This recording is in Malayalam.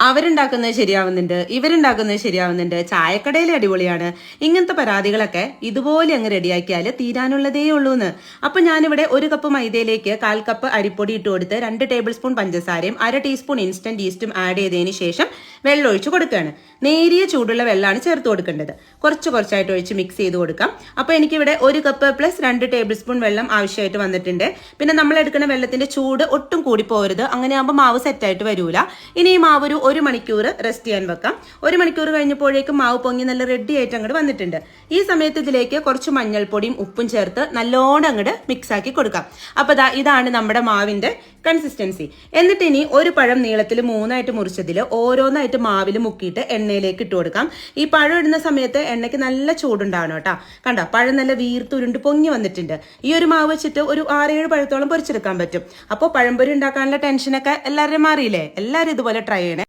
അവരുണ്ടാക്കുന്നത് ശരിയാവുന്നുണ്ട്, ഇവരുണ്ടാക്കുന്നത് ശരിയാവുന്നുണ്ട്, ചായക്കടയിൽ അടിപൊളിയാണ്, ഇങ്ങനത്തെ പരാതികളൊക്കെ ഇതുപോലെ അങ്ങ് റെഡിയാക്കിയാൽ തീരാനുള്ളതേ ഉള്ളൂന്ന്. അപ്പൊ ഞാനിവിടെ 1 കപ്പ് മൈദയിലേക്ക് 1/4 കപ്പ് അരിപ്പൊടി ഇട്ട് കൊടുത്ത് 2 ടേബിൾ സ്പൂൺ പഞ്ചസാരയും 1/2 ടീസ്പൂൺ ഇൻസ്റ്റന്റ് ഈസ്റ്റും ആഡ് ചെയ്തതിന് ശേഷം വെള്ളം ഒഴിച്ച് കൊടുക്കുകയാണ്. നേരിയ ചൂടുള്ള വെള്ളമാണ് ചേർത്ത് കൊടുക്കേണ്ടത്. കുറച്ചായിട്ട് ഒഴിച്ച് മിക്സ് ചെയ്ത് കൊടുക്കാം. അപ്പൊ എനിക്കിവിടെ 1 കപ്പ് പ്ലസ് 2 ടേബിൾ സ്പൂൺ വെള്ളം ആവശ്യമായിട്ട് വന്നിട്ടുണ്ട്. പിന്നെ നമ്മൾ എടുക്കുന്ന വെള്ളത്തിന്റെ ചൂട് ഒട്ടും കൂടി പോകരുത്, അങ്ങനെ ആകുമ്പോൾ മാവ് സെറ്റായിട്ട് വരൂല. ഇനി ഈ മാവ് ഒരു 1 മണിക്കൂർ റെസ്റ്റ് ചെയ്യാൻ വെക്കാം. 1 മണിക്കൂർ കഴിഞ്ഞപ്പോഴേക്കും മാവ് പൊങ്ങി നല്ല റെഡി ആയിട്ട് അങ്ങോട്ട് വന്നിട്ടുണ്ട്. ഈ സമയത്ത് ഇതിലേക്ക് കുറച്ച് മഞ്ഞൾപ്പൊടിയും ഉപ്പും ചേർത്ത് നല്ലോണം അങ്ങോട്ട് മിക്സ് ആക്കി കൊടുക്കാം. അപ്പൊ ഇതാണ് നമ്മുടെ മാവിന്റെ കൺസിസ്റ്റൻസി. എന്നിട്ട് ഇനി ഒരു പഴം നീളത്തിൽ 3ആയിട്ട് മുറിച്ചതിൽ ഓരോന്നായിട്ട് മാവിൽ മുക്കിയിട്ട് എണ്ണയിലേക്ക് ഇട്ട് കൊടുക്കാം. ഈ പഴം ഇടുന്ന സമയത്ത് എണ്ണയ്ക്ക് നല്ല ചൂടുണ്ടാവണം കേട്ടോ. കണ്ടോ, പഴം നല്ല വീർത്തുരുണ്ട് പൊങ്ങി വന്നിട്ടുണ്ട്. ഈ ഒരു മാവ് വെച്ചിട്ട് ഒരു 6-7 പഴത്തോളം പൊരിച്ചെടുക്കാൻ പറ്റും. അപ്പോൾ പഴംപൊരി ഉണ്ടാക്കാനുള്ള ടെൻഷനൊക്കെ എല്ലാവരും മാറിയില്ലേ? എല്ലാവരും ഇതുപോലെ ട്രൈ ചെയ്യണേ.